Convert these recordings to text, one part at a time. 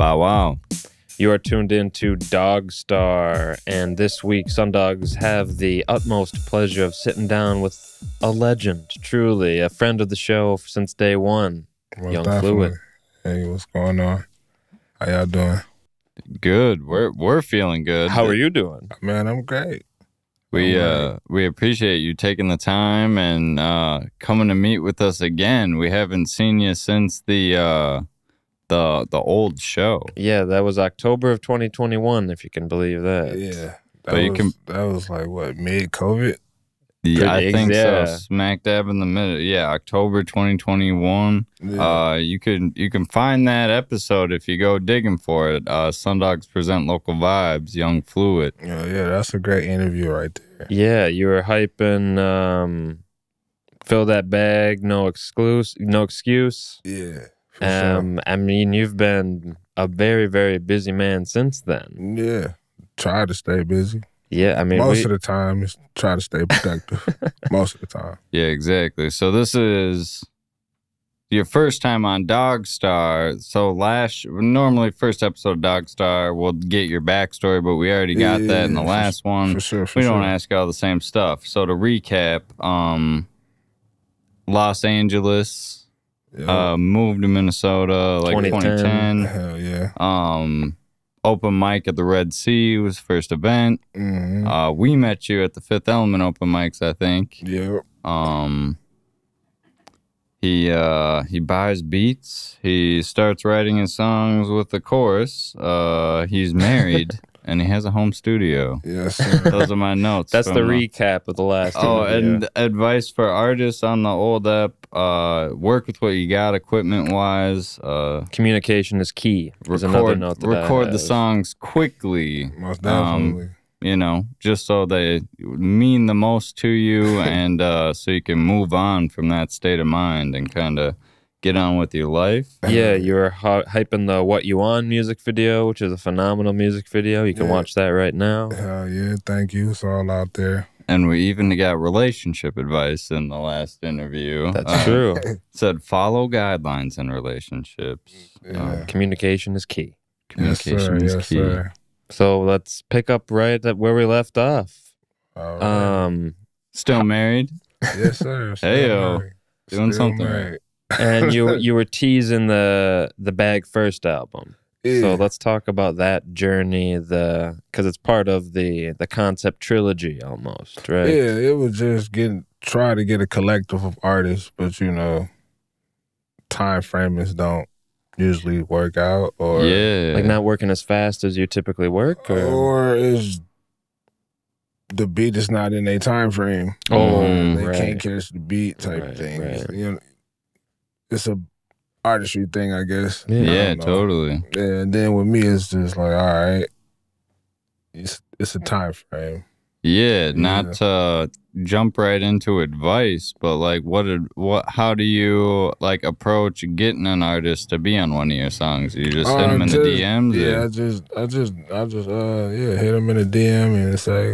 Bow wow. You are tuned in to DogStar, and this week Sundogs have the utmost pleasure of sitting down with a legend, truly, a friend of the show since day one, young Flooet. Hey, what's going on? How y'all doing? Good. We're feeling good. How are you doing? Man, I'm great. We appreciate you taking the time and coming to meet with us again. We haven't seen you since the old show. Yeah, that was October of 2021, if you can believe that. Yeah. That was like what, mid-COVID? Yeah, I think so. Smack dab in the middle. Yeah, October 2021. Yeah. You can find that episode if you go digging for it. Sundogs Present Local Vibes, Young Flooet. Yeah, that's a great interview right there. Yeah, you were hyping Fill That Bag, No Excuse. Yeah. Sure. I mean, you've been a very, very busy man since then. Yeah. Try to stay busy. Yeah, I mean, most of the time, is try to stay productive. Most of the time. Yeah, exactly. So this is your first time on DogStar. So normally first episode of DogStar, we'll get your backstory, but we already got that in the last one. For sure. We don't ask all the same stuff. So to recap, Los Angeles, moved to Minnesota like 2010. Hell yeah. Open mic at the Red Sea was first event. Mm-hmm. We met you at the Fifth Element open mics, I think. Yeah. He buys beats. He starts writing his songs with the chorus. He's married and he has a home studio. Yes, sir. Those are my notes. That's the recap of the last interview. And advice for artists on the old app, work with what you got equipment wise. Communication is key. Is another note that record the songs quickly. Most definitely. Just so they mean the most to you and so you can move on from that state of mind and kind of get on with your life. Yeah, you were hyping the What You On music video, which is a phenomenal music video. You can watch that right now. Hell yeah, thank you. It's all out there. And we even got relationship advice in the last interview. That's true. Said follow guidelines in relationships. Yeah. Communication is key. Communication is key. Sir. So let's pick up right at where we left off. Right. Still married? Yes, sir. Heyo, doing something married. right. And you were teasing the Bag First album. Yeah. So let's talk about that journey, because it's part of the concept trilogy almost, right? Yeah, it was just try to get a collective of artists, but time frames don't usually work out, or like not working as fast as you typically work, or is the beat is not in a time frame. They can't catch the beat type thing. Right. It's a artistry thing, I guess. Yeah, totally. Yeah, and then with me, it's just like, all right, it's a time frame. Yeah, not to jump right into advice, but like, how do you like approach getting an artist to be on one of your songs? You just hit them in the DMs? Yeah, I just hit them in the DM and say,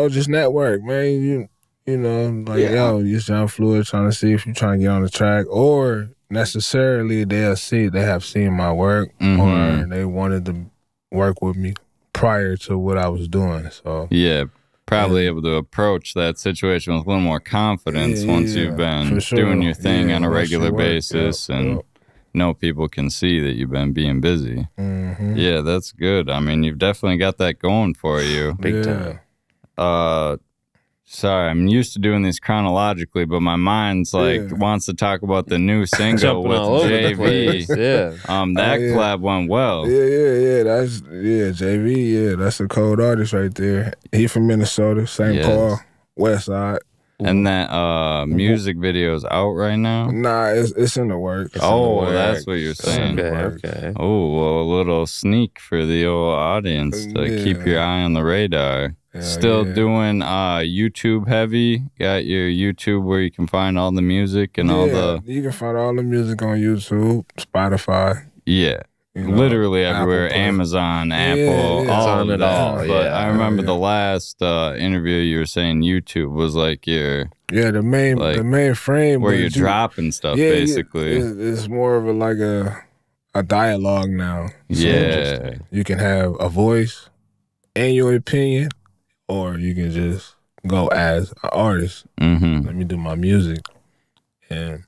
just network, man. Yo, you sound fluid, trying to see if you're trying to get on the track, or necessarily they have seen my work, or they wanted to work with me prior to what I was doing. So yeah, probably able to approach that situation with a little more confidence once you've been doing your thing on a regular basis and know people can see that you've been being busy. Yeah, that's good. I mean, you've definitely got that going for you. Big time. Sorry, I'm used to doing these chronologically, but my mind's wants to talk about the new single with JV. That collab went well. Yeah. That's JV. Yeah, that's a cold artist right there. He from Minnesota, St. Paul, West Side. And that music video is out right now? Nah, it's in the works. That's what you're saying. Okay. Oh, well, a little sneak for the old audience to keep your eye on the radar. Still doing YouTube heavy. Got your YouTube where you can find all the music and all the... You can find all the music on YouTube, Spotify. Yeah. Literally everywhere. Amazon, Apple, all of that. But I remember the last interview you were saying YouTube was like your... Yeah, the main frame. Where you're dropping stuff, basically. It's more of a a dialogue now. Yeah. You can have a voice and your opinion, or you can just go as an artist. Let me do my music and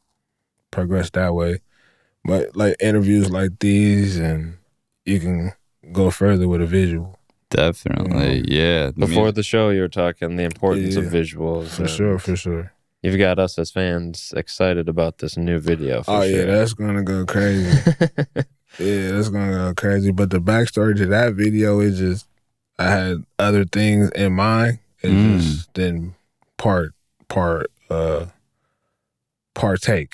progress that way. But like interviews like these, and you can go further with a visual. Definitely, yeah. Before the show, you were talking the importance of visuals. For sure. You've got us as fans excited about this new video. Yeah, that's gonna go crazy. Yeah, that's gonna go crazy. But the backstory to that video is just I had other things in mind. It just didn't partake.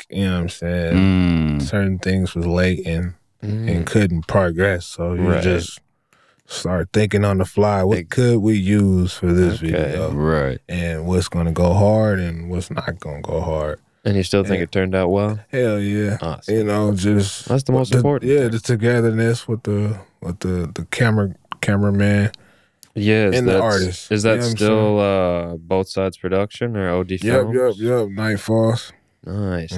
You know what I'm saying? Certain things was late and couldn't progress. So you just start thinking on the fly. What could we use for this video? Right. And what's gonna go hard and what's not gonna go hard. And you still think it turned out well? Hell yeah. Awesome. You know, just that's the most important. Yeah, the togetherness with the cameraman. Yeah, and the artist. Is that still both sides production or OD Films? Yep. Nightfalls. Nice.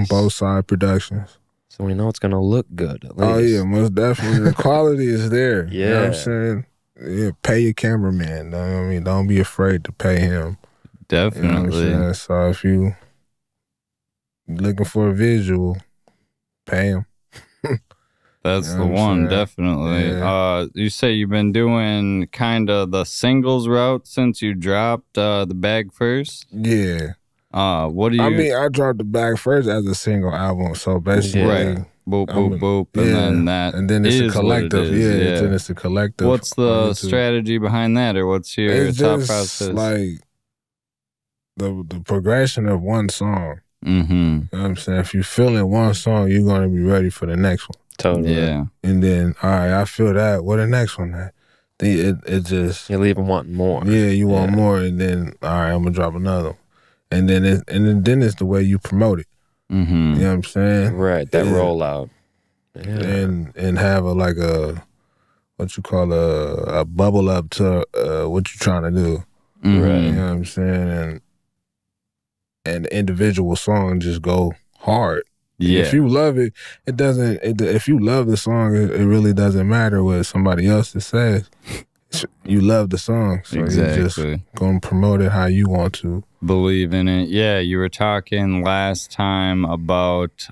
Both side productions. So we know it's gonna look good. At least. Oh yeah, most definitely. The quality is there. Yeah. You know what I'm saying? Yeah, pay your cameraman. You know what I mean? Don't be afraid to pay him. Definitely. You know so if you looking for a visual, pay him. That's the one, definitely. Yeah. You say you've been doing kind of the singles route since you dropped the Bag First? Yeah. What do you... I mean, I dropped the Bag First as a single album, so basically... Boop, boop, boop, and then that and then it's a collective. Then it's a collective. What's the strategy behind that, or what's your thought process? Like the progression of one song. You know what I'm saying? If you're feeling one song, you're going to be ready for the next one. Totally. Yeah. And then, all right, I feel that. What the next one at? It just... You leave them wanting more. Yeah, you want more, and then, all right, I'm going to drop another one. And then it's the way you promote it. You know what I'm saying? Right, that rollout. Yeah. And have a what you call a bubble up to what you're trying to do. Right. You know what I'm saying? And the individual song just go hard. Yeah. If you love it, it doesn't. If you love the song, it really doesn't matter what somebody else says. You love the song, so you're just gonna promote it how you want to. Believe in it. Yeah, you were talking last time about,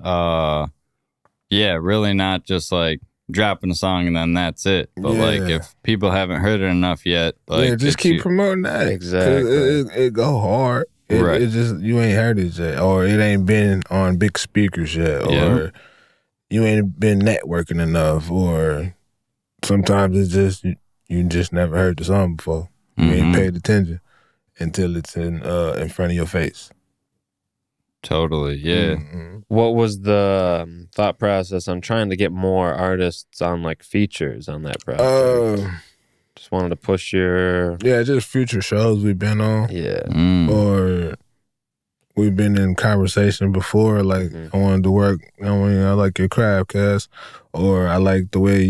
really not just like dropping a song and then that's it. But like if people haven't heard it enough yet, like just keep promoting that. Exactly. It go hard. It just, you ain't heard it yet, or it ain't been on big speakers yet, or you ain't been networking enough, or sometimes it's just you just never heard the song before. You ain't paid attention until it's in front of your face. Totally, yeah. What was the thought process on trying to get more artists on like features on that project? Just wanted to push your... Yeah, just future shows we've been on. Yeah. Or we've been in conversation before, like, I wanted to work, I like your craft, cuz, or I like the way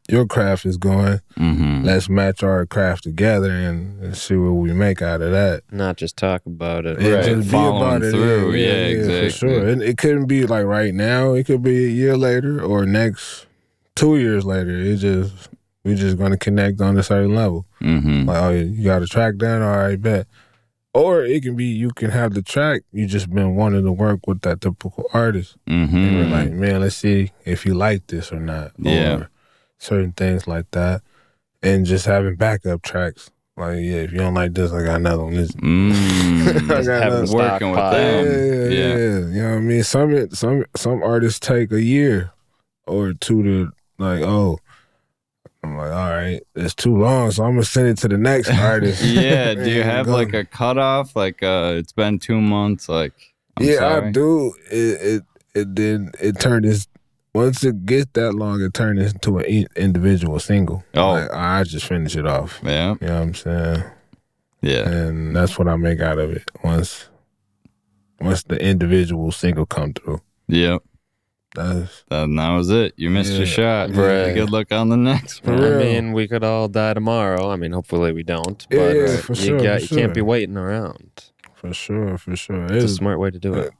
your craft is going. Let's match our craft together and see what we make out of that. Not just talk about it. Right. Just following through. Yeah, exactly. For sure. And it couldn't be like right now. It could be a year later or next 2 years later. We're just going to connect on a certain level. Like, oh, you got a track done? All right, bet. Or it can be you can have the track, you just been wanting to work with that typical artist. And we're like, man, let's see if you like this or not. Or certain things like that. And just having backup tracks. Like, if you don't like this, I got another one. I got working with them. Yeah. You know what I mean? Some artists take a year or two to, like, oh, I'm like, all right, it's too long, so I'm gonna send it to the next artist. Do you have like a cutoff? Like, it's been 2 months. Like, I'm sorry. I do. It turned once it gets that long, it turned into an individual single. Like, I just finish it off. Yeah, you know what I'm saying. Yeah, and that's what I make out of it. Once the individual single come through. Yep. That was it. You missed your shot. Right. Good luck on the next one. I mean, we could all die tomorrow. I mean, hopefully we don't. But for sure, you can't be waiting around. For sure. It's a smart way to do it.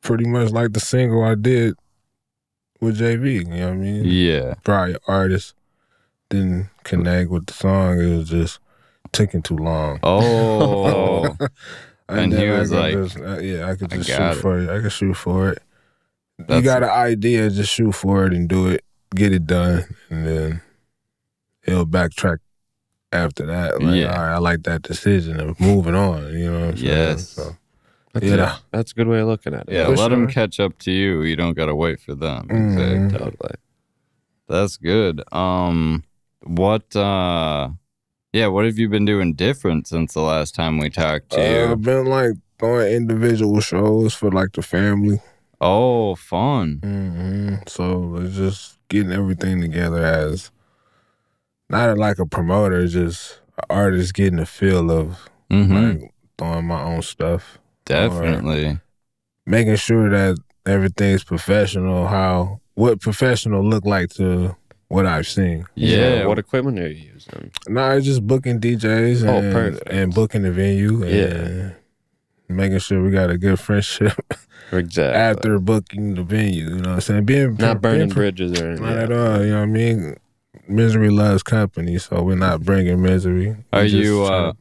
Pretty much like the single I did with JV. You know what I mean? Yeah. Probably artists didn't connect with the song. It was just taking too long. Oh. And he was like, I could just shoot for it. I could shoot for it. You got an idea, just shoot for it and do it. Get it done. And then he'll backtrack after that. Like, all right, I like that decision of moving on. You know what I'm saying? Yes. So, that's a good way of looking at it. Yeah, let them catch up to you. You don't got to wait for them. Exactly. Totally. That's good. What have you been doing different since the last time we talked to you? I've been like throwing individual shows for like the family. Oh, fun. So it's just getting everything together as not like a promoter, just an artist getting a feel of like throwing my own stuff. Definitely. Making sure that everything's professional, what professional look like to what I've seen. Yeah. What equipment are you using? Nah, it's just booking DJs and booking the venue and making sure we got a good friendship. Exactly. After booking the venue, you know what I'm saying? Not burning bridges or anything. Not at all, you know what I mean? Misery loves company, so we're not bringing misery. Are you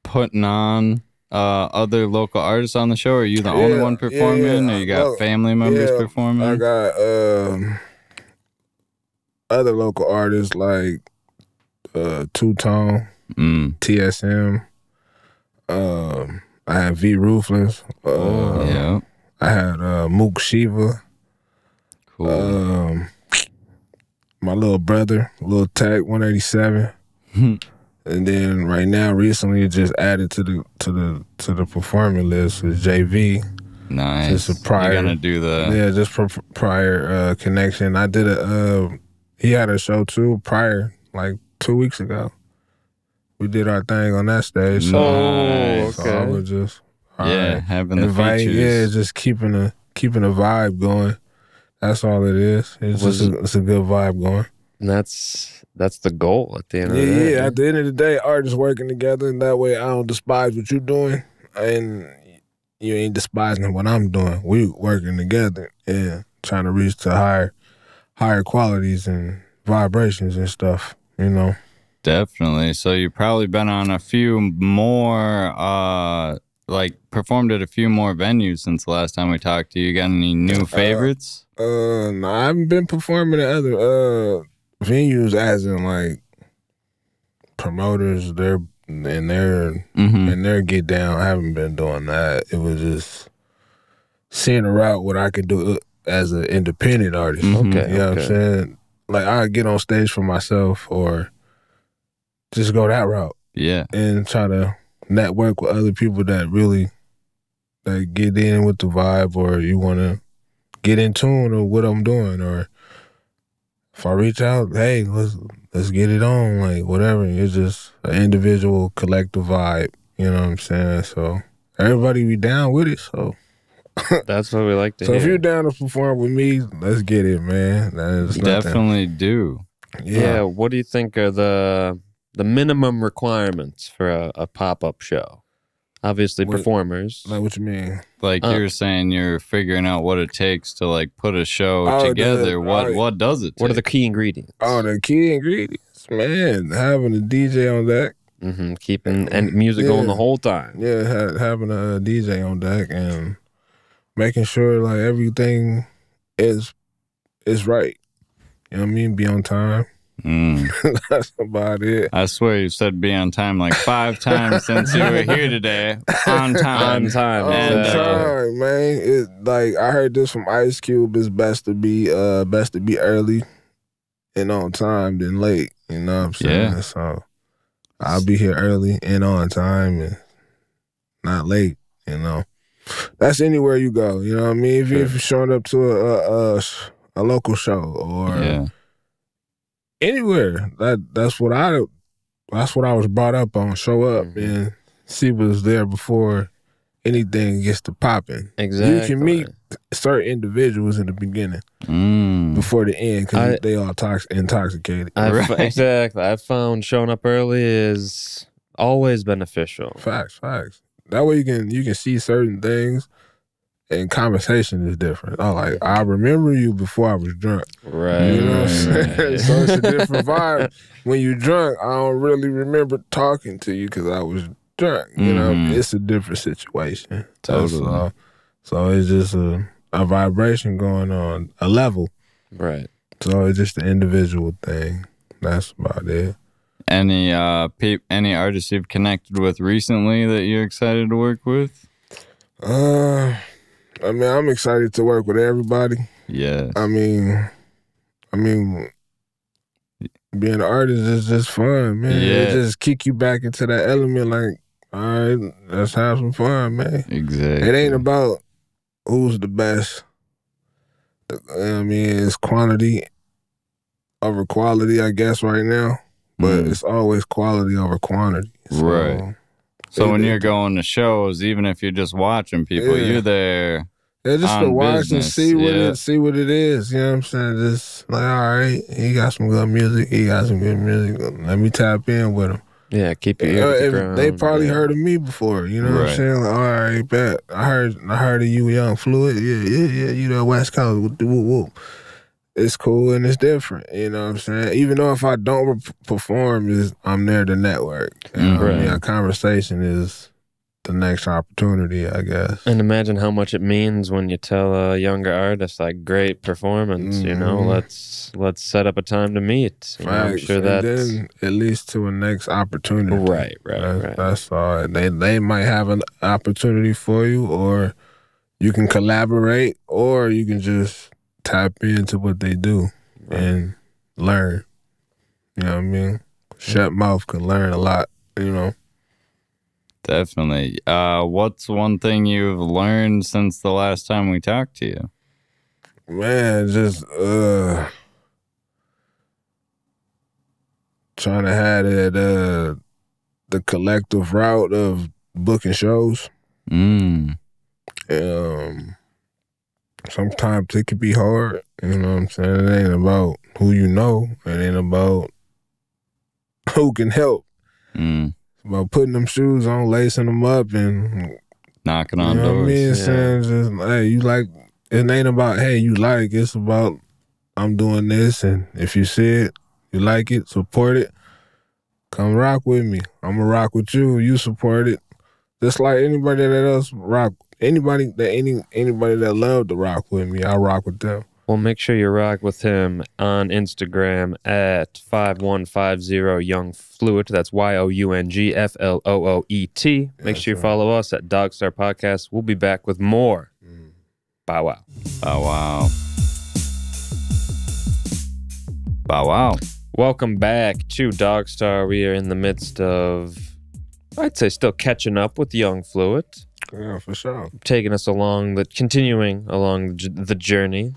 putting on other local artists on the show? Or are you the only one performing? Or you got family members performing? I got other local artists like Two-Tone, TSM. I have V Ruthless. I had Mook Shiva. Cool. My little brother, Lil Tech 187. And then right now, recently, just added to the performing list is JV. Nice. Just a prior. You're gonna do the just prior connection. I did he had a show too prior, like 2 weeks ago. We did our thing on that stage. So, okay. So I was just having the features. Yeah, just keeping a vibe going. That's all it is. It's a good vibe going. And that's the goal at the end of the day. Yeah, at the end of the day, artists working together, and that way I don't despise what you're doing, and you ain't despising what I'm doing. We working together and trying to reach to higher qualities and vibrations and stuff, you know. Definitely. So you've probably been on a few more, performed at a few more venues since the last time we talked to you. Got any new favorites? No, I haven't been performing at other venues as in like promoters, their get down. I haven't been doing that. It was just seeing around what I could do as an independent artist. Okay. You know what I'm saying? Like I get on stage for myself or just go that route. Yeah. And try to network with other people that really get in with the vibe, or you want to get in tune with what I'm doing, or if I reach out, hey, let's get it on, like whatever. It's just an individual, collective vibe. You know what I'm saying? So everybody be down with it. So that's what we like to hear. So if you're down to perform with me, let's get it, man. Definitely do. Yeah. What do you think are the minimum requirements for a pop-up show? Obviously, performers. Like, what you mean? Like you're saying, you're figuring out what it takes to like put a show together. What does it take? What are the key ingredients? Oh, the key ingredients, man. Having a DJ on deck. Keeping and music going the whole time. Yeah, having a DJ on deck and making sure like everything is right. You know what I mean? Be on time. That's about it. I swear you said be on time like 5 times since you were here today. On time. On time. On time, man. It like I heard this from Ice Cube. It's best to be early and on time than late. You know what I'm saying? Yeah. So I'll be here early and on time and not late. You know, that's anywhere you go. You know what I mean? If you're showing up to a local show or anywhere, that's what I was brought up on. Show up and see what's there before anything gets to popping. Exactly. You can meet certain individuals in the beginning before the end because they all intoxicated. Exactly. I've found showing up early is always beneficial. Facts. That way you can see certain things And conversation is different. I remember you before I was drunk. Right. You know what I'm saying? So it's a different vibe. When you're drunk, I don't really remember talking to you because I was drunk. You know, it's a different situation. Totally. So it's just a vibration going on, a level. Right. So it's just an individual thing. That's about it. Any artists you've connected with recently that you're excited to work with? I mean, I'm excited to work with everybody. Yes. I mean, being an artist is just fun, man. Yeah. It just kick you back into that element. Like, all right, let's have some fun, man. Exactly. It ain't about who's the best. I mean, it's quantity over quality, I guess, right now. But it's always quality over quantity. Right. So when you're going to shows, even if you're just watching people, you're there. Yeah, just to watch business. and see what it is. You know what I'm saying? Just like, all right, he got some good music. He got some good music. Let me tap in with him. Yeah, keep your ear to the ground. They probably heard of me before. You know what I'm saying? Like, all right, bet. I heard of you, young Flooet. Yeah. You know, West Coast. Whoop. It's cool and it's different. You know what I'm saying? Even though if I don't perform, I'm there to network. A conversation is the next opportunity, I guess. And imagine how much it means when you tell a younger artist, like, great performance, you know, let's set up a time to meet. You know, I'm sure that's... And then it leads to a next opportunity. Right. That's all. They might have an opportunity for you, or you can collaborate, or you can just tap into what they do and learn. You know what I mean? Shut mouth can learn a lot, you know. Definitely. What's one thing you've learned since the last time we talked to you? Man, just trying to have that the collective route of booking shows. Sometimes it could be hard, you know what I'm saying? It ain't about who you know. It ain't about who can help. It's about putting them shoes on, lacing them up, and knocking on doors. What I mean? Saying just, hey, you like, it ain't about, hey, you like, it's about, I'm doing this, and if you see it, you like it, support it, come rock with me. I'm going to rock with you. You support it. Just like anybody that else rock. Anybody that loved to rock with me, I rock with them. Well, make sure you rock with him on Instagram at 5150 Young Flooet. That's YOUNGFLOOET. Make sure you follow us at DogStar Podcast. We'll be back with more. Bow wow. Bow wow. Bow wow. Welcome back to DogStar. We are in the midst of, I'd say, still catching up with Young Flooet. Yeah, for sure. Taking us along, continuing along the journey.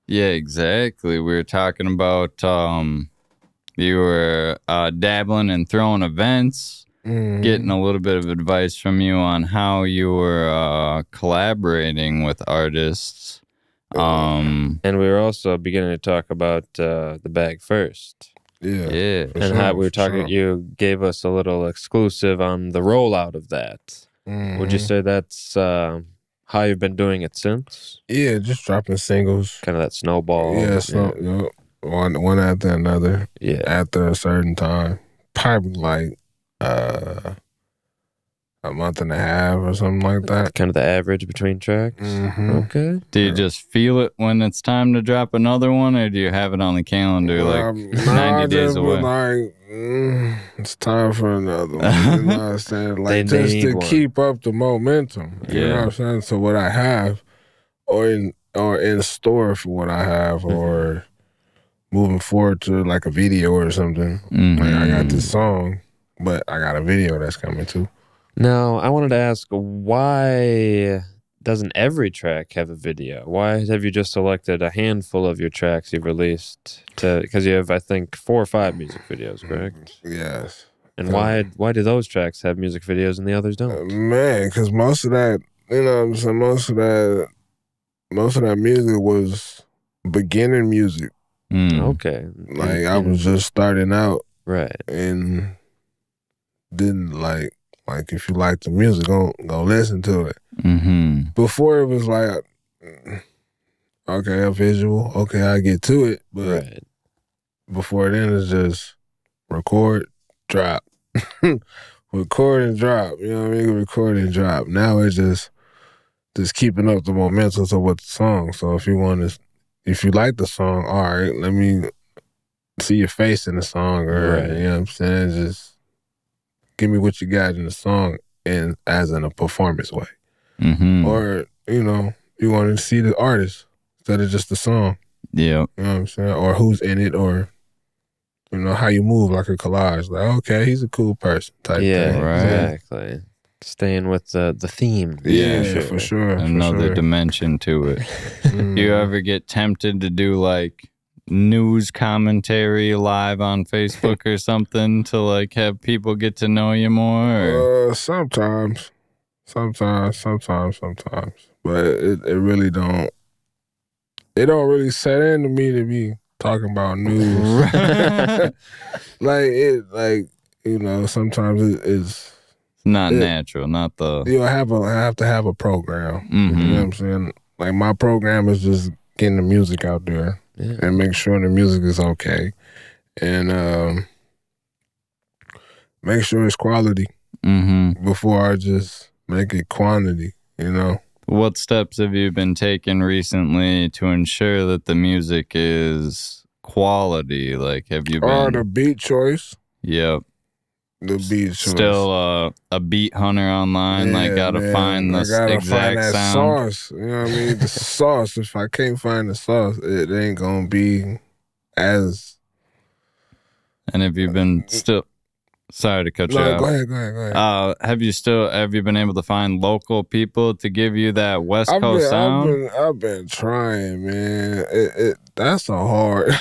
Yeah, exactly. We were talking about you were dabbling and throwing events, getting a little bit of advice from you on how you were collaborating with artists. And we were also beginning to talk about the bag first. Yeah. And how we were talking, you gave us a little exclusive on the rollout of that. Would you say that's how you've been doing it since? Yeah, just dropping singles. Kind of that snowball. Yeah, you know, one after another. Yeah. After a certain time. Probably like a month and a half or something like that. Kind of the average between tracks? Okay. Do you just feel it when it's time to drop another one, or do you have it on the calendar 90 days away? Like, it's time for another one. You know what I'm saying? Like, just to keep up the momentum. You know what I'm saying? So what I have, or in store for what I have, or moving forward to like a video or something. Like, I got this song, but I got a video that's coming too. Now, I wanted to ask, why doesn't every track have a video? Why have you just selected a handful of your tracks you've released? Because you have, I think, 4 or 5 music videos, correct? Yes. And why do those tracks have music videos and the others don't? Man, because most of that, you know what I'm saying, most of that music was beginning music. Okay. Like, I was just starting out. Right. And didn't, like, Like, if you like the music, go listen to it. Mm-hmm. Before, it was like, okay, a visual. Okay, I get to it. But before then, it's just record, drop. Record and drop. You know what I mean? Record and drop. Now it's just keeping up the momentum with the song. So if you like the song, all right, let me see your face in the song, or you know what I'm saying? Just give me what you got in the song, and as in a performance way. Mm-hmm. Or, you know, you want to see the artist instead of just the song. Yeah. You know what I'm saying? Or who's in it, or, you know, how you move, like a collage. Like, okay, he's a cool person type thing. Yeah, exactly. Staying with the theme. Yeah, for sure. Another dimension to it. You ever get tempted to do, like, news commentary live on Facebook or something to, like, have people get to know you more? Or? Sometimes. But it really don't. It don't really set into me to be talking about news. You know, sometimes it's not natural, not the. You have to have a program. Mm-hmm. You know what I'm saying? Like, my program is just getting the music out there and make sure the music is okay, and make sure it's quality before I just make it quantity. You know. What steps have you been taking recently to ensure that the music is quality? Like, have you been... the beat choice. Yep. The beat choice. Still a beat hunter online. Yeah, gotta find the exact sound. Sauce. You know what I mean? The sauce. If I can't find the sauce, it ain't gonna be as... And have you been still... Sorry to cut you off. Go ahead. Have you been able to find local people to give you that West Coast sound? I've been trying, man. That's a hard,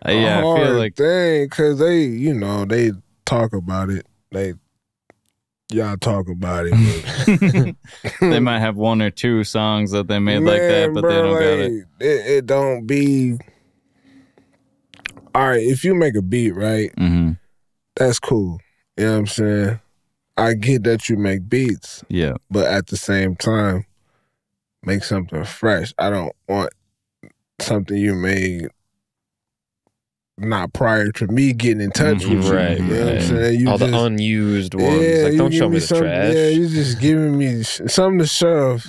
I feel like thing, because they talk about it. Y'all talk about it. They might have one or two songs that they made like that, but they don't got it. It don't be... All right, if you make a beat, right? Mm-hmm. That's cool. You know what I'm saying? I get that you make beats. Yeah. But at the same time, make something fresh. I don't want something you made not prior to me getting in touch with you. Right, you know what I'm saying? All the unused ones. Like, don't show me the trash. Yeah, you just giving me something to shove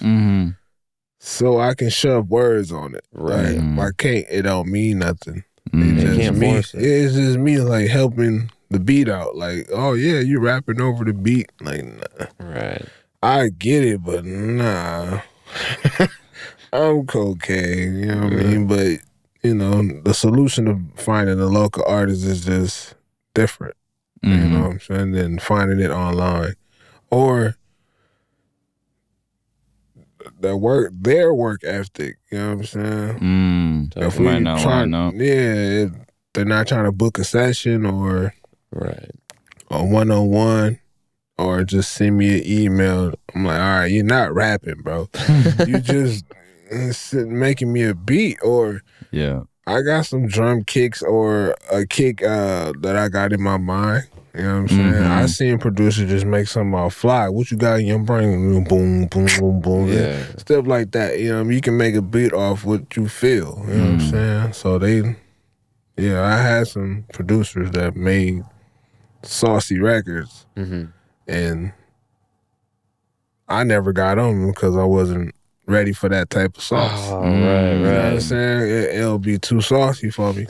so I can shove words on it. Right. I can't. It don't mean nothing. It's just me, like, helping the beat out. Like, oh yeah, you rapping over the beat. Like, nah. Right. I get it, but nah. I'm cocaine, you know what I mean? But, you know, the solution of finding a local artist is just different. You know what I'm saying? Than finding it online. Or their work ethic, you know what I'm saying? If we know. Yeah, they're not trying to book a session or a one-on-one, or just send me an email. I'm like, all right, you're not rapping, bro. You just making me a beat, or I got some drum kicks or a kick that I got in my mind. You know what I'm saying? I seen producers just make something off fly. What you got in your brain? Boom, boom, boom, boom. Yeah. Stuff like that. You know, you can make a beat off what you feel. You know what I'm saying? So I had some producers that made saucy records, and I never got on them because I wasn't ready for that type of sauce. Oh, right. You know what I'm saying? It'll be too saucy for me.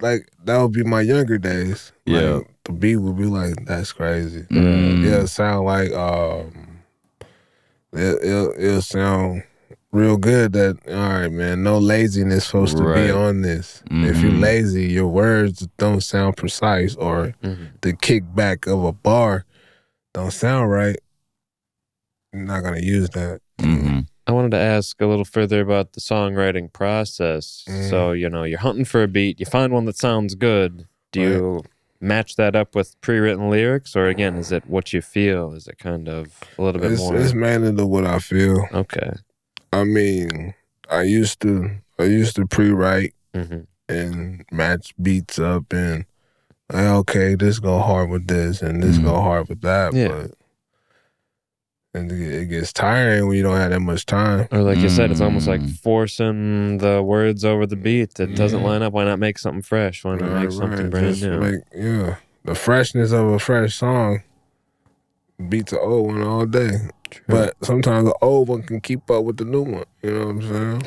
Like, that would be my younger days. Yeah. Like, the beat would be like, that's crazy. It'll sound like, it'll sound real good that, all right, man, no laziness supposed to be on this. If you're lazy, your words don't sound precise, or the kickback of a bar don't sound right. You're not going to use that. I wanted to ask a little further about the songwriting process. So, you know, you're hunting for a beat, you find one that sounds good. Do you match that up with pre-written lyrics, or again, is it what you feel? Is it kind of a little bit more? It's mainly the what I feel. Okay. I mean, I used to pre-write and match beats up, and like, okay, this go hard with this and this go hard with that, but and it gets tiring when you don't have that much time. Or like you said, it's almost like forcing the words over the beat that doesn't line up. Why not make something fresh? Why not make something brand new? The freshness of a fresh song beats the old one all day. True. But sometimes the old one can keep up with the new one. You know what I'm saying?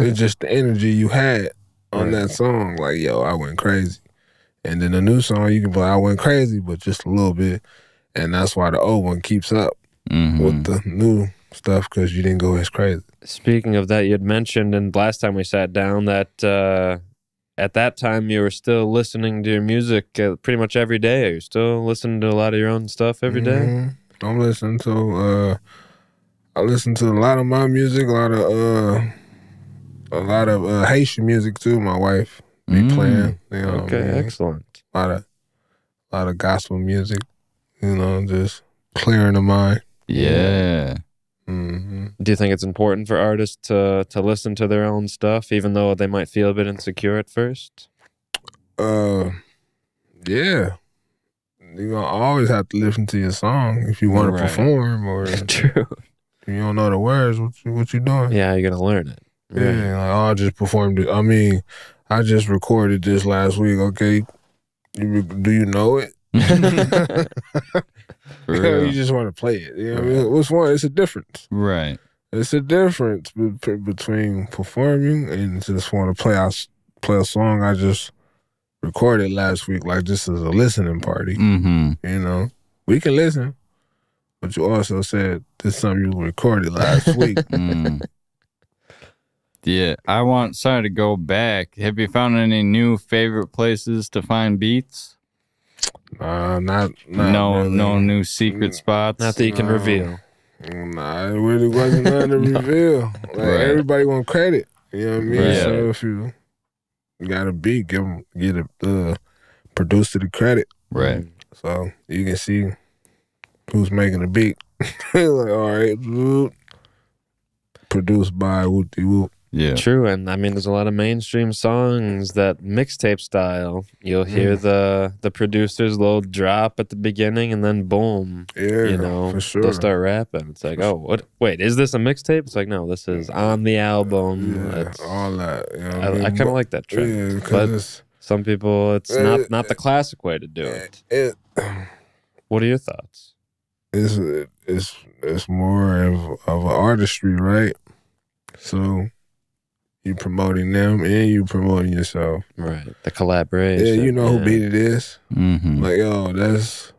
It's just the energy you had on that song. Like, yo, I went crazy. And then the new song, you can be like, I went crazy, but just a little bit. And that's why the old one keeps up with the new stuff, because you didn't go as crazy. Speaking of that, you had mentioned, and last time we sat down, that at that time you were still listening to your music pretty much every day. Are you still listening to a lot of your own stuff every day? I'm listening to I listen to a lot of my music, a lot of Haitian music too. My wife be playing. You know okay, what I mean? Excellent. A lot of gospel music. You know, just clearing the mind. Yeah. Do you think it's important for artists to listen to their own stuff, even though they might feel a bit insecure at first? Yeah. You gonna always have to listen to your song if you want to perform, or true. If you don't know the words, what you doing? Yeah, you're gonna learn it. Right. Yeah, like, I just performed it. I mean, I just recorded this last week. Okay, do you know it? You just want to play it. You know what I mean? What's one? It's a difference. Right. It's a difference between performing and just want to play a song I just recorded last week, like just as a listening party. You know, we can listen, but you also said this is something you recorded last week. Yeah, sorry to go back. Have you found any new favorite places to find beats? Not no really. No new secret spots. Not that you can reveal. Nah, it really wasn't nothing to reveal. Like everybody want credit. You know what I mean? Right. So if you got a beat, get a producer the credit. Right. So you can see who's making the beat. Like, all right, produced by Whoop-de-Whoop. Yeah. True, and I mean, there's a lot of mainstream songs that mixtape style. You'll hear the producer's little drop at the beginning, and then boom, you know, for sure. They'll start rapping. It's like, oh, what? Wait, is this a mixtape? It's like, no, this is on the album. Yeah, all that. You know I kind of like that trend. Yeah, but some people, it's not the classic way to do it. What are your thoughts? It's more of an artistry, right? So you promoting them and you promoting yourself. Right. The collaboration. Yeah, you know who beat it is. Mm-hmm. Like, yo, that's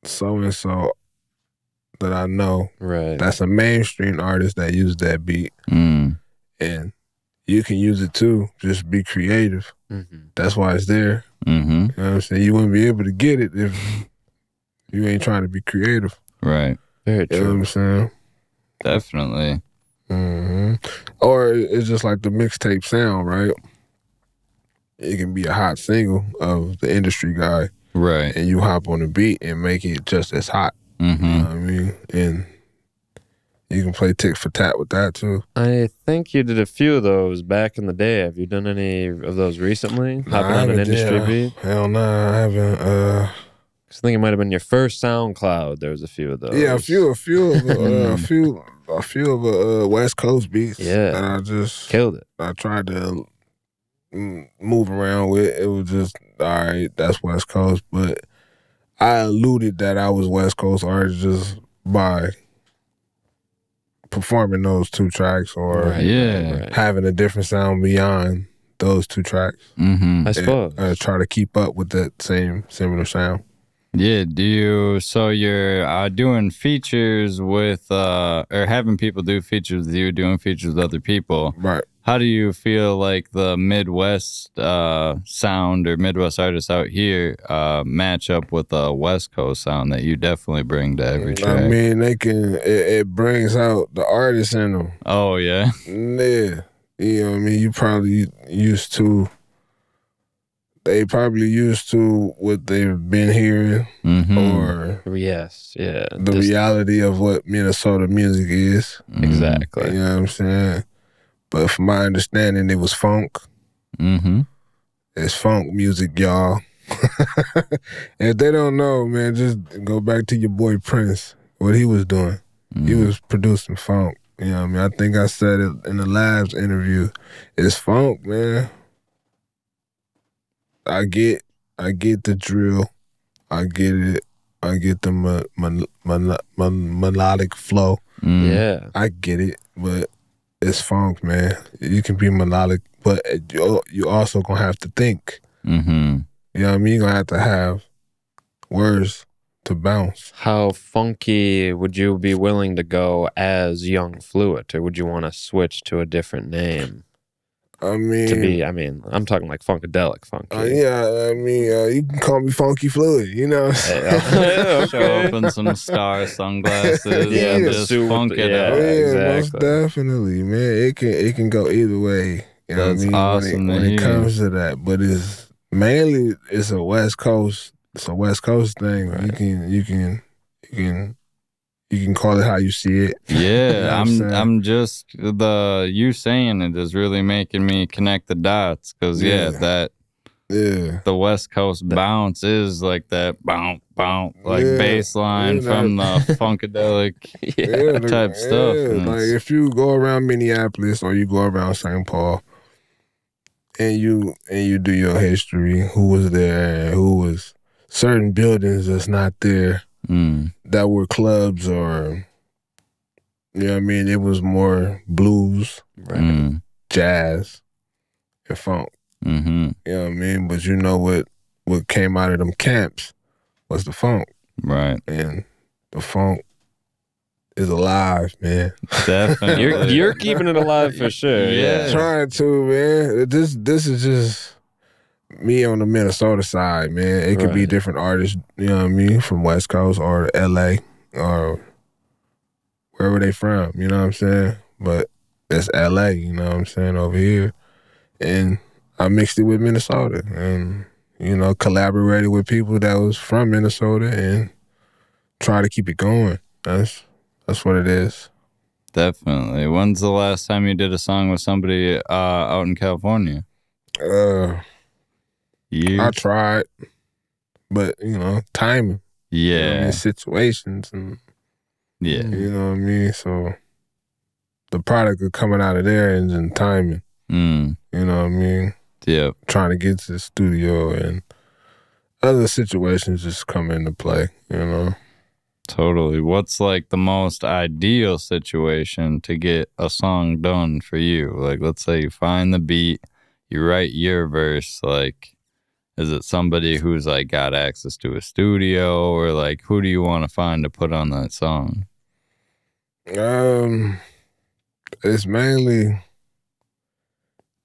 so-and-so that I know. Right. That's a mainstream artist that used that beat. And you can use it too. Just be creative. That's why it's there. You know what I'm saying? You wouldn't be able to get it if you ain't trying to be creative. Right. Very true. You know what I'm saying? Definitely. Or it's just like the mixtape sound, right? It can be a hot single of the industry guy. Right. And you hop on the beat and make it just as hot. You know what I mean? And you can play tick for tat with that too. I think you did a few of those back in the day. Have you done any of those recently? Hopping on an industry beat? Hell no, I haven't. I think it might have been your first SoundCloud. There was a few of those. Yeah, a few of West Coast beats. Yeah, that I just killed it. I tried to move around with. It was just all right. That's West Coast, but I alluded that I was West Coast artist just by performing those two tracks or having a different sound beyond those two tracks. I suppose. Try to keep up with that same similar sound. Yeah, so you're doing features with, or having people do features with you, doing features with other people. Right. How do you feel like the Midwest sound or Midwest artists out here match up with the West Coast sound that you definitely bring to every track? I mean, it brings out the artist in them. Oh, yeah? Yeah. You know what I mean? They probably used to what they've been hearing, or the reality of what Minnesota music is. Exactly. You know what I'm saying? But from my understanding, it was funk. It's funk music, y'all. If they don't know, man, just go back to your boy Prince. What he was doing. He was producing funk. You know what I mean? I think I said it in the last interview. It's funk, man. I get the drill. I get it. I get the melodic flow. Yeah. I get it, but it's funk, man. You can be melodic, but you also gonna have to think. You know what I mean? You're gonna have to have words to bounce. How funky would you be willing to go as Young Flooet, or would you want to switch to a different name? I'm talking like funkadelic funky. Yeah, I mean, you can call me Funky Flooet, you know. Show up in some star sunglasses and just funk it out. Yeah, most definitely, man. It can go either way. You know That's what I mean? awesome when it comes to that, but it's mainly a West Coast. It's a West Coast thing. Right. You can call it how you see it. Yeah, you know I'm just you saying it is really making me connect the dots because the West Coast bounce is like that bounce like bass line from the funkadelic type stuff. Like if you go around Minneapolis or you go around St. Paul and you do your history, who was there, who was certain buildings that's not there. That were clubs or, you know what I mean? It was more blues, jazz, and funk. You know what I mean? But you know what came out of them camps was the funk. Right. And the funk is alive, man. Definitely. You're keeping it alive for sure. Yeah. Trying to, man. This is just me on the Minnesota side, man. It could be different artists, you know what I mean, from West Coast or LA or wherever they from, you know what I'm saying? But it's LA, you know what I'm saying, over here. And I mixed it with Minnesota and, you know, collaborated with people that was from Minnesota and try to keep it going. That's what it is. Definitely. When's the last time you did a song with somebody out in California? I tried, but you know, timing. Yeah, you know what I mean? Situations and you know what I mean. So the product is coming out of there and timing. You know what I mean? Yeah, trying to get to the studio and other situations just come into play. You know, totally. What's like the most ideal situation to get a song done for you? Like, let's say you find the beat, you write your verse, like. Is it somebody who's like got access to a studio or like who do you want to find to put on that song? It's mainly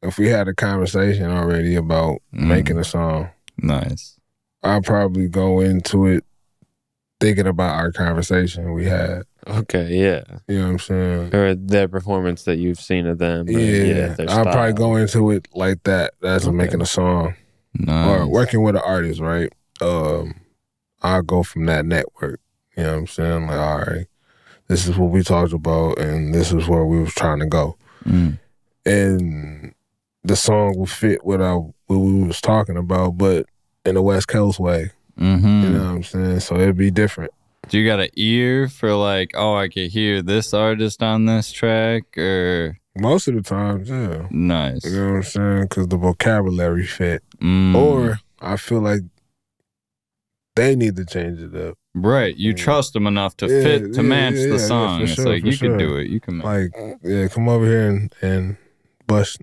if we had a conversation already about making a song. Nice. I'll probably go into it thinking about our conversation we had. Okay, yeah. You know what I'm saying? Or their performance that you've seen of them. Yeah, I'll probably go into it like that. That's making a song. Nice. Or working with an artist, right? I'll go from that network. You know what I'm saying? Like, all right, this is what we talked about, and this is where we was trying to go. And the song will fit what we was talking about, but in a West Coast way. You know what I'm saying? So it'd be different. Do you got an ear for like, oh, I could hear this artist on this track, or... Most of the times, yeah. Nice. You know what I'm saying? Because the vocabulary fit. Or I feel like they need to change it up. Right. You trust them enough to fit, to match the song. It's sure, like, you can do it. You can make it. Come over here and bust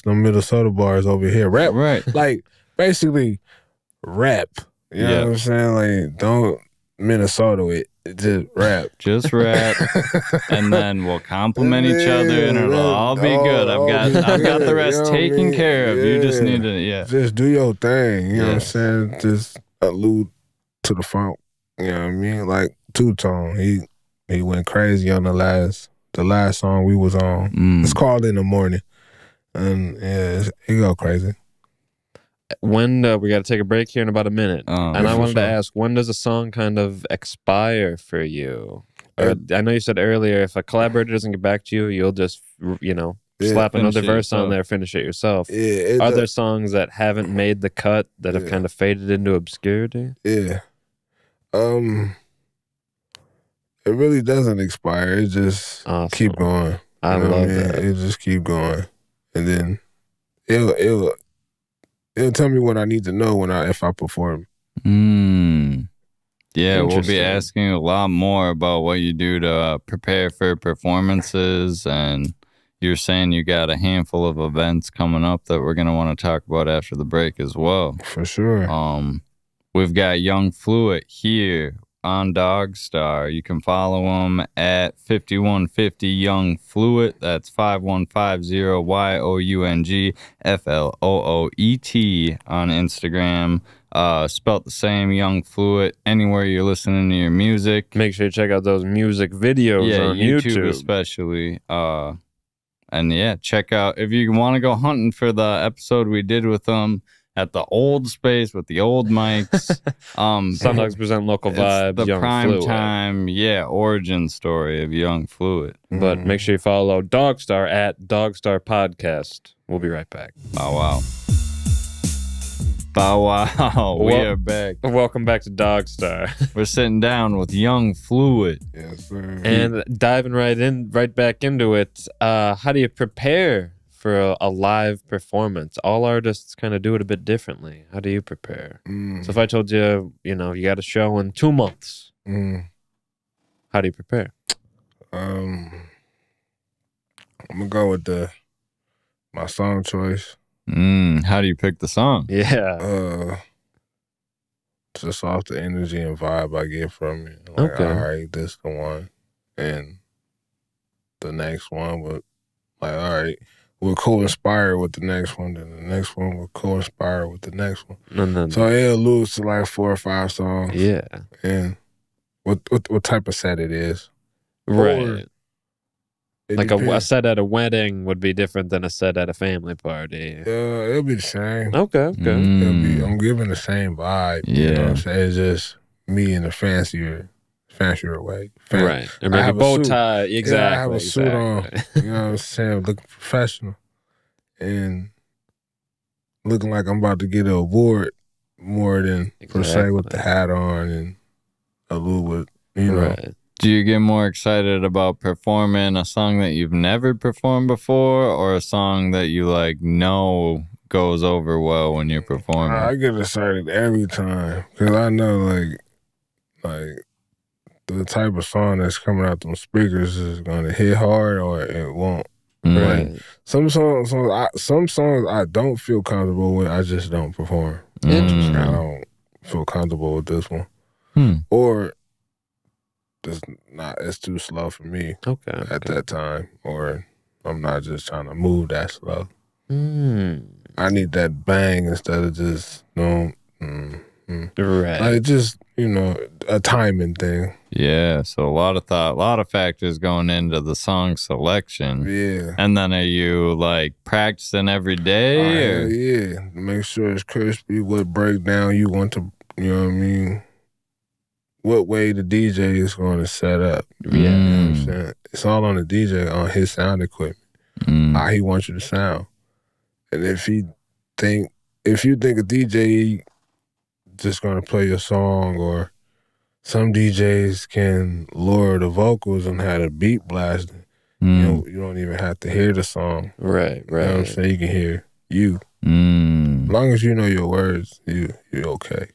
them Minnesota bars over here. Rap. Right. Like, basically, rap. You know what I'm saying? Like, don't Minnesota it. Just rap. Just rap. And then we'll compliment each other and it'll all be good. I've got the rest taken care of. You just need to, just do your thing. You know what I'm saying? Just allude to the funk. You know what I mean? Like Two-Tone. He went crazy on the last song we was on. It's called In the Morning. And he go crazy. When we got to take a break here in about a minute, and I wanted to ask, when does a song kind of expire for you? Or, I know you said earlier, if a collaborator doesn't get back to you, you'll just, you know, slap another verse on there, finish it yourself. Yeah, Are there songs that haven't made the cut that have kind of faded into obscurity? Yeah. It really doesn't expire. It just keep going. I love that. It just keep going, and then it'll tell me what I need to know if I perform. Yeah, we'll be asking a lot more about what you do to prepare for performances, and you're saying you got a handful of events coming up that we're gonna want to talk about after the break as well. For sure. We've got Young Flooet here on DogStar. You can follow him at 5150 Young Flooet. That's 5150 YOUNGFLOOET on Instagram. Spelt the same, Young Flooet, anywhere you're listening to your music. Make sure you check out those music videos on YouTube especially. And yeah, check out, if you want to go hunting for the episode we did with them at the old space with the old mics. Sun Dogs present local vibes. The Young prime Flooet. time, origin story of Young Flooet. But make sure you follow DogStar at DogStar Podcast. We'll be right back. Bow wow. Bow wow. We are back. Welcome back to DogStar. We're sitting down with Young Flooet. Yes, sir. And diving right back into it. How do you prepare for a live performance? All artists kind of do it a bit differently. How do you prepare? So if I told you, you got a show in 2 months, how do you prepare? I'm gonna go with my song choice. How do you pick the song? Yeah. Just off the energy and vibe I get from it. Like, all right, this the one, and the next one would all right. We'll co-inspire with the next one, then the next one will co-inspire with the next one. So it'll lose to like 4 or 5 songs. Yeah. And what type of set it is. Right. Like a set at a wedding would be different than a set at a family party. It'll be the same. Okay. I'm giving the same vibe. Yeah. You know what I'm saying? It's just me in a fancier way. Right. Or maybe bow tie. Exactly. Yeah, I have a suit on. You know what I'm saying? Looking professional. And looking like I'm about to get an award more than per se with the hat on and a little bit, Right. Do you get more excited about performing a song that you've never performed before, or a song that you know goes over well when you're performing? I get excited every time because I know like the type of song that's coming out them speakers is gonna hit hard or it won't. Right. Like, some songs I don't feel comfortable with. I just don't perform. Interesting. I don't feel comfortable with this one, or it's too slow for me. At that time, or I'm not just trying to move that slow. I need that bang instead of just Right. Like just a timing thing. Yeah, so a lot of thought, a lot of factors going into the song selection. Yeah. And then are you practicing every day? Or? Yeah. Make sure it's crispy. What breakdown you want to, you know what I mean? What way the DJ is going to set up. Yeah. You know what I'm saying? It's all on the DJ, on his sound equipment. How he wants you to sound. And if you think a DJ just going to play your song, or some DJs can lower the vocals and have the beat blasting. You don't even have to hear the song. Right. You know what I'm saying? You can hear you. As long as you know your words, you're okay.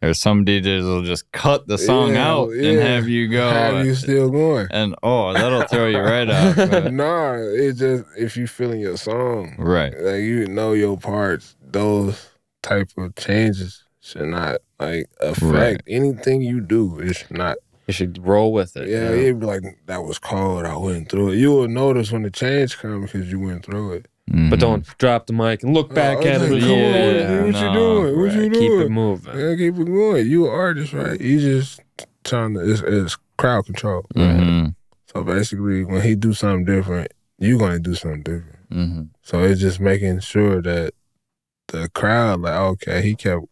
Or some DJs will just cut the song out and have you go. Have you still going. And that'll throw you right out. Nah, it's just if you feeling your song. Right. Like you know your parts, those type of changes should not affect anything you do. It should not. You should roll with it. Yeah, you'd be like, that was cold, I went through it. You will notice when the change comes because you went through it. But don't drop the mic and look back at it. What you doing? What you doing? Keep it moving. Yeah, keep it going. You an artist, right? You just trying to, it's crowd control. So basically, when he do something different, you're going to do something different. So it's just making sure that the crowd, he kept,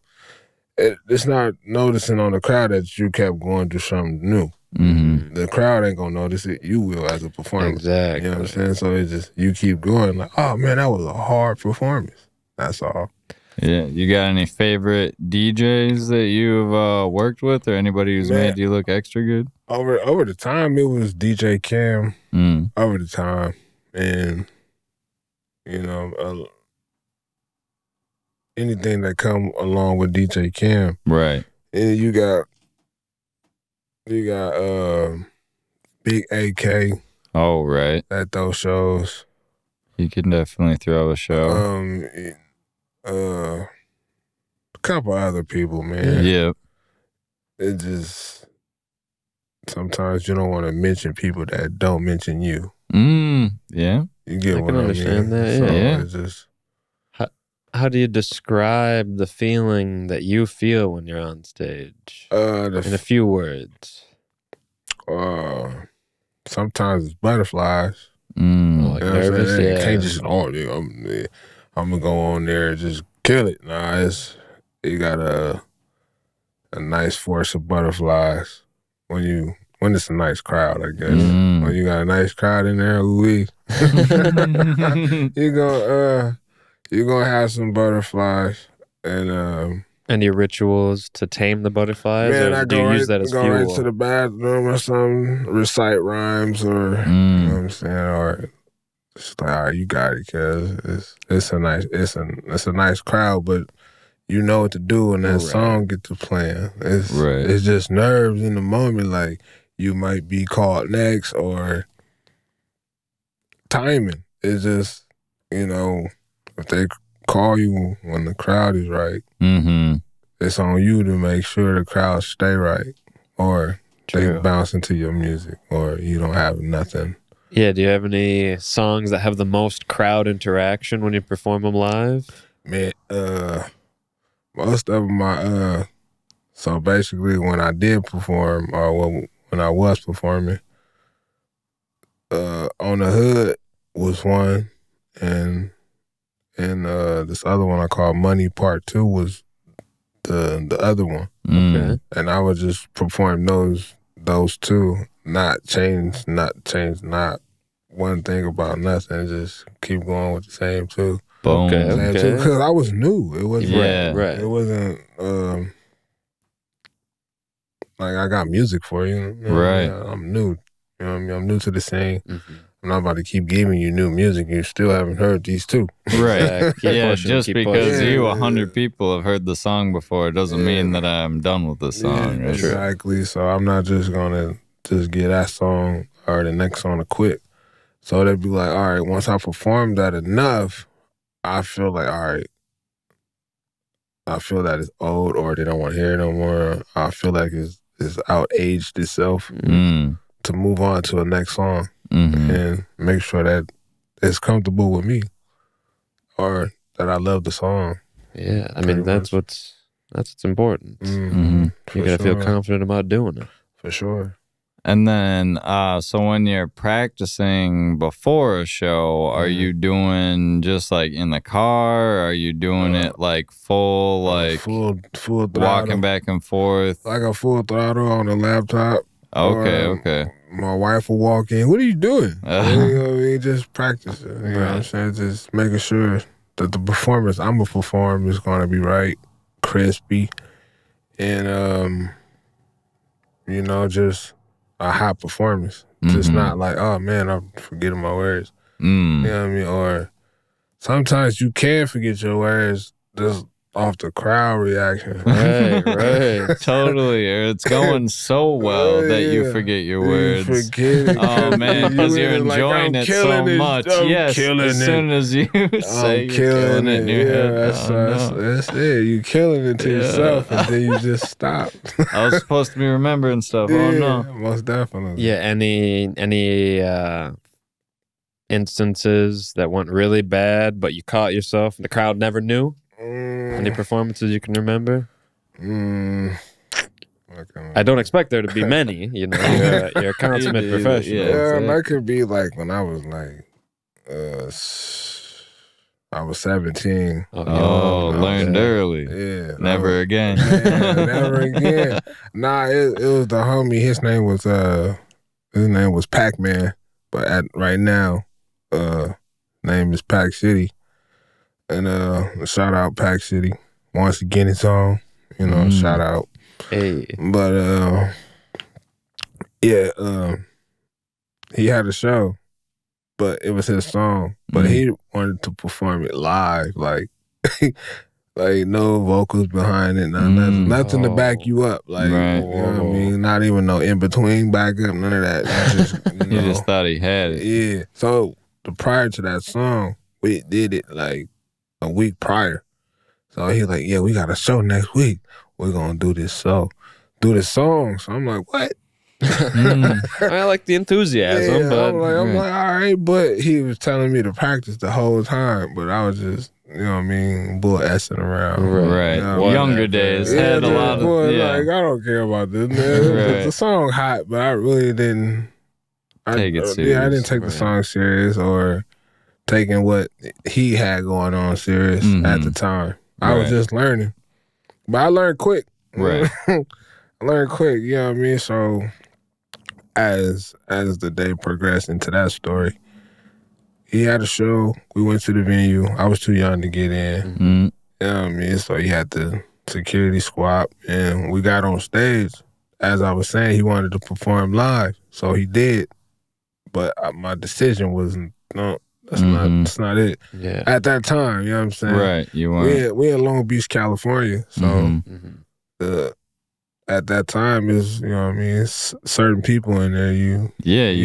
it's not noticing on the crowd that you kept going through something new. The crowd ain't gonna notice it. You will as a performer. Exactly. You know what I'm saying? So it's just, you keep going like, oh man, that was a hard performance. That's all. Yeah. You got any favorite DJs that you've worked with, or anybody who's made you look extra good? Over the time, it was DJ Cam. Over the time, and you know, anything that come along with DJ Cam, right? And you got Big AK. Oh, right. At those shows, he can definitely throw a show. A couple other people, man. Yep. It just, sometimes you don't want to mention people that don't mention you. Yeah. You get what I mean? I can understand that. So yeah. It's just, how do you describe the feeling that you feel when you're on stage? In a few words. Sometimes it's butterflies. Like nervous, You can't just, I'm gonna go on there and just kill it. Nah, you got a nice force of butterflies when it's a nice crowd, I guess. When you got a nice crowd in there, you're gonna have some butterflies. And any rituals to tame the butterflies? Man, or do you use that as fuel? Right to the bathroom or something, recite rhymes, or you know what I'm saying, or it's like, all right, you got it, cause it's a nice crowd, but you know what to do when that song get to playing. It's just nerves in the moment, like you might be called next or timing. It's just, if they call you when the crowd is right, it's on you to make sure the crowd stay right, or they bounce into your music, or you don't have nothing. Yeah, do you have any songs that have the most crowd interaction when you perform them live? Man, most of them so basically when I did perform, or when I was performing, On the Hood was one, and this other one I call Money Part 2 was the other one. Okay. And I would just perform those two, not change not one thing about nothing, just keep going with the same two. Boom. Okay. Because I was new. It wasn't right. It wasn't like I got music for you. Right. I'm new. You know what I mean? I'm new to the scene. I'm not about to keep giving you new music. You still haven't heard these two. Right. Just because 100 people have heard the song before doesn't mean that I'm done with the song. Yeah, exactly. So I'm not just gonna just get that song or the next song to quit. So they'd be like, all right, once I perform that enough, I feel like, all right, I feel that it's old, or they don't want to hear it no more. I feel like it's outaged itself to move on to a next song. And make sure that it's comfortable with me, or that I love the song. Yeah, I mean that's what's important. You gotta feel confident about doing it. For sure. And then, so when you're practicing before a show, are you doing just like in the car? Are you doing it like full, like full throttle, walking back and forth, like a full throttle on the laptop? Okay. My wife will walk in. What are you doing? You know what I mean? Just practicing. You know what I'm saying? Just making sure that the performance I'm gonna perform is gonna be right, crispy, and just a high performance. Just not like, oh man, I'm forgetting my words. You know what I mean? Or sometimes you can forget your words just off the crowd reaction. Right. Totally. Or it's going so well that you forget your words. You forget it. Oh man, because you're enjoying it so much. Yes. As soon as you say you're killing it in your head. That's it. You killing it to yourself, and then you just stop. I was supposed to be remembering stuff. Oh no. Most definitely. Yeah. Any instances that went really bad, but you caught yourself and the crowd never knew? Any performances you can remember? I don't expect there to be many. You're a consummate professional. Yeah, that could be like when I was like I was 17. Oh, learned early. Yeah. Never again. Never again. Nah, it was the homie. His name was Pac-Man. But right now, name is Pac City. And shout out Pac City. Once again, it's on. You know, shout out. Hey. But he had a show, but it was his song. But he wanted to perform it live, like no vocals behind it, nothing to back you up. Like, right. You know what I mean? Not even no in between backup, none of that. He just thought he had it. Yeah. So prior to that song, we did it like a week prior. So he like, yeah, we got a show next week. We're gonna do this song. So I'm like, what? I like the enthusiasm, yeah, but I'm like, all right, but he was telling me to practice the whole time, but I was just, you know what I mean, bull essing around. Right. You know, Younger days had a lot of like, I don't care about this, man. The song hot, but I really didn't take it serious. Yeah, I didn't take the song serious or taking what he had going on serious at the time. I was just learning. But I learned quick. Right. I learned quick, you know what I mean? So as the day progressed into that story, he had a show. We went to the venue. I was too young to get in. You know what I mean? So he had the security squad, and we got on stage. As I was saying, he wanted to perform live, so he did. But my decision was, no, that's not it. Yeah. At that time, you know what I'm saying? Right, you weren't. We in Long Beach, California, so at that time is, you know what I mean, it's certain people in there. You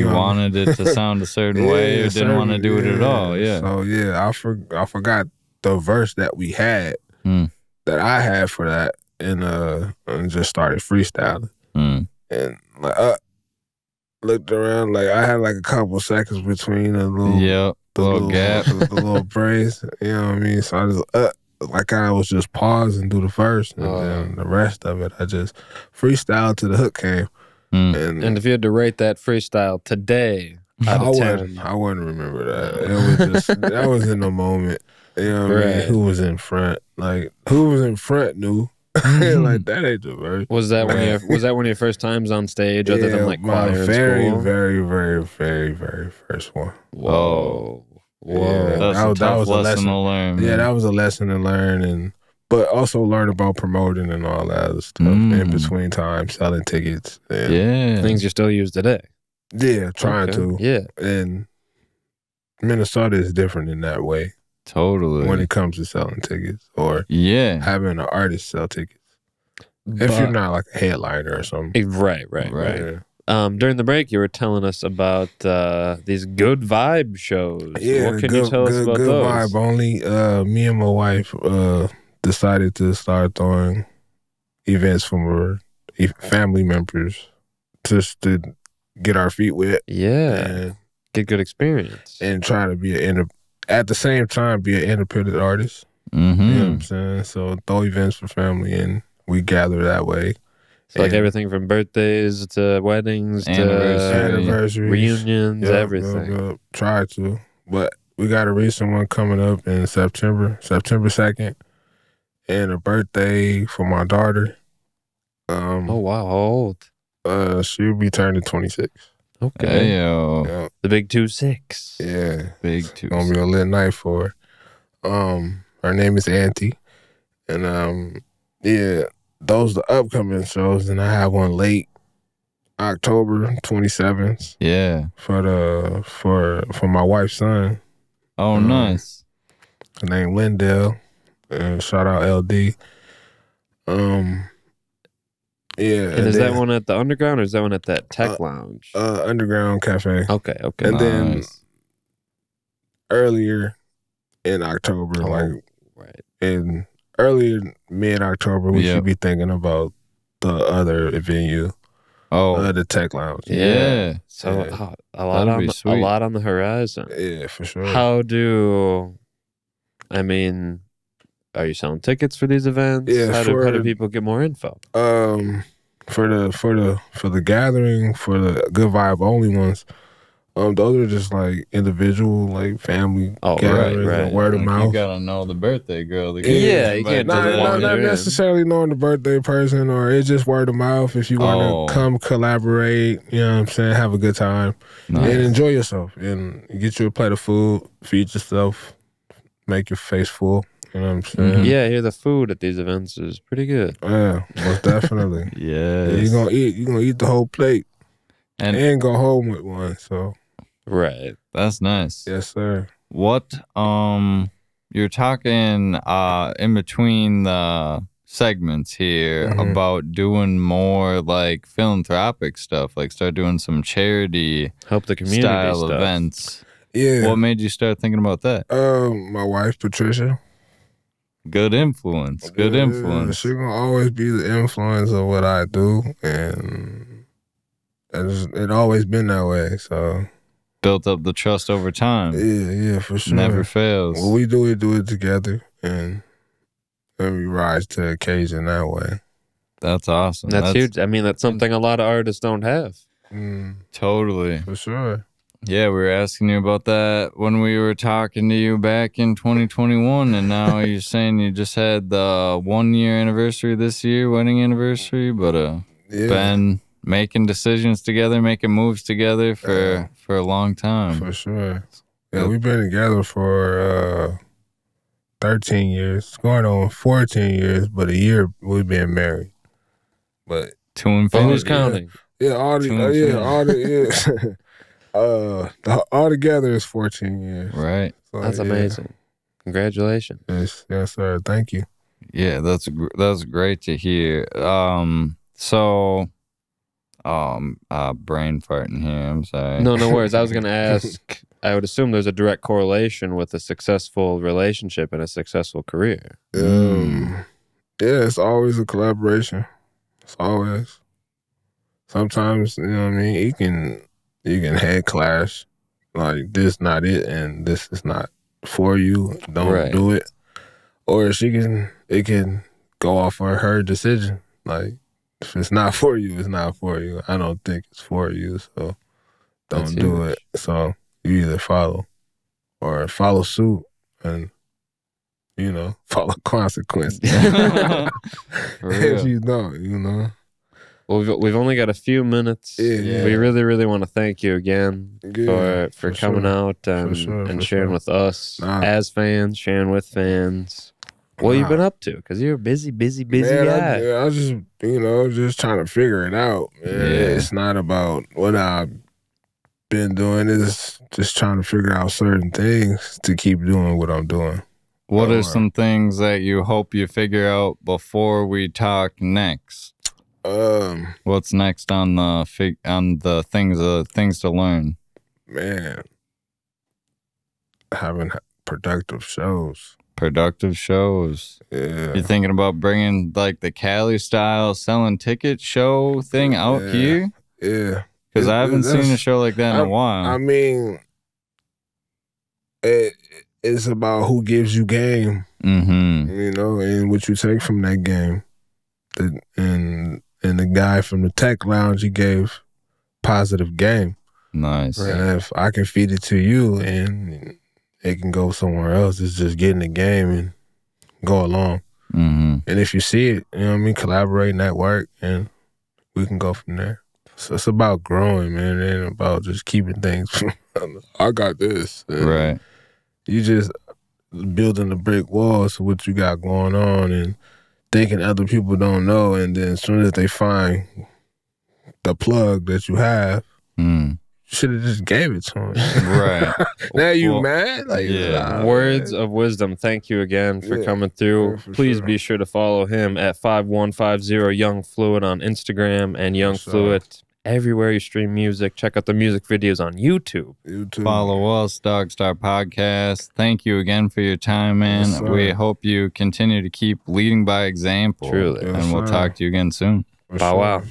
wanted it to sound a certain way or didn't want to do it at all. Yeah. So I forgot the verse that we had that I had for that, and just started freestyling. And like looked around, like I had like a couple seconds between a little gap, the little praise. You know what I mean? So I just like I was just pause and do the first, and then the rest of it I just freestyle till the hook came. And if you had to rate that freestyle today out of 10, I wouldn't remember that. It was just that was in the moment. You know what I mean? Who was in front? Like who was in front knew. Like that ain't the verse. Was that one of your first times on stage, other than like choir in very, school? very, very, very, very first one. Whoa. Yeah, that was a lesson to learn. Man. Yeah, that was a lesson to learn, but also learn about promoting and all that other stuff in between time, selling tickets. Things you still use today. Yeah, trying to. Yeah, and Minnesota is different in that way. Totally. When it comes to selling tickets or having an artist sell tickets. If you're not like a headliner or something. Right. During the break, you were telling us about these good vibe shows. Yeah, what can you tell us about good those? Vibe only. Me and my wife decided to start throwing events from our family members just to get our feet wet. Yeah, and get good experience. And try to be at the same time be an independent artist. You know what I'm saying? So throw events for family and we gather that way. So like everything from birthdays to weddings to anniversaries, reunions, everything. Yep. Try to. But we got a recent one coming up in September 2nd, and a birthday for my daughter. Oh, wow. How old? She'll be turning 26. Okay. Hey, yo. Yep. The big 2-6. Yeah. Big 2. Gonna be a lit night for her. Her name is Auntie. And those are the upcoming shows, and I have one late October 27th. Yeah. For my wife's son. Oh, nice. Her name Lindell. Shout out LD. Yeah. And is that one at the Underground or is that one at that Tech Lounge? Underground Cafe. Okay. And then earlier in October, in earlier mid-October, we should be thinking about the other venue. The Tech Lounge. Yeah. So a lot on the horizon. Yeah, for sure. Are you selling tickets for these events? Yeah. How do people get more info? For the gathering, for the good vibe only ones, Those are just like individual, like family gatherings and word of mouth. You gotta know the birthday girl. You can't not necessarily knowing the birthday person, or it's just word of mouth. If you want to come collaborate, you know what I'm saying, have a good time and enjoy yourself, and get you a plate of food, feed yourself, make your face full. You know what I'm saying? Yeah, here the food at these events is pretty good. Yeah, most definitely. Yes. You're gonna eat the whole plate and go home with one. So. Right. That's nice. Yes, sir. What you're talking in between the segments here about doing more like philanthropic stuff, like start doing some charity help the community style stuff. events. Yeah. What made you start thinking about that? My wife, Patricia. Good influence. Good influence. She's gonna always be the influence of what I do, and it's always been that way. So built up the trust over time. Yeah, for sure. Never fails. When we do it together, and we rise to the occasion that way. That's awesome. That's huge. I mean, that's something a lot of artists don't have. Totally. For sure. Yeah, we were asking you about that when we were talking to you back in 2021, and now you're saying you just had the 1 year anniversary this year, wedding anniversary, but been making decisions together, making moves together for a long time. For sure. Yeah, we've been together for 13 years, going on 14 years, but a year we've been married. But to infinity. Who's counting? Yeah, all together is 14 years. Right. So, that's amazing. Congratulations. Yes, sir. Thank you. Yeah, that's great to hear. Brain farting here. I'm sorry. No worries. I was going to ask, I would assume there's a direct correlation with a successful relationship and a successful career. Yeah, it's always a collaboration. It's always. Sometimes, you know what I mean, you can head clash, like this not it and this is not for you. Don't do it. Or it can go off of her decision. Like, if it's not for you, it's not for you. I don't think it's for you, so don't do it. So you either follow or follow suit and, follow consequences. If you don't, Well, we've only got a few minutes. Yeah. We really, really want to thank you again for coming out and sharing with us as fans, sharing with fans. What you've been up to? Because you're a busy guy. I just, just trying to figure it out. Man. Yeah. It's not about what I've been doing. It's just trying to figure out certain things to keep doing what I'm doing. What are some things that you hope you figure out before we talk next? What's next on the things to learn? Man, having productive shows. Productive shows. Yeah. You're thinking about bringing like the Cali style selling ticket show thing out here? Yeah. Because I haven't seen a show like that in a while. I mean, it's about who gives you game. And what you take from that game. And the guy from the tech lounge, he gave positive game. Nice. And if I can feed it to you and it can go somewhere else, it's just getting the game and go along. And if you see it, collaborate, network, and we can go from there. So it's about growing, man, and about just keeping things. I got this. Right. You just building the brick walls of what you got going on and thinking other people don't know, and then as soon as they find the plug that you have, you should have just gave it to them. Right. Now you mad? Like, words of wisdom. Thank you again for coming through. Please be sure to follow him at 5150 Young Flooet on Instagram and Young Flooet everywhere you stream music. Check out the music videos on YouTube. Follow us, DogStar Podcast. Thank you again for your time, man. Yes, we hope you continue to keep leading by example. Truly. And we'll talk to you again soon. Bow wow.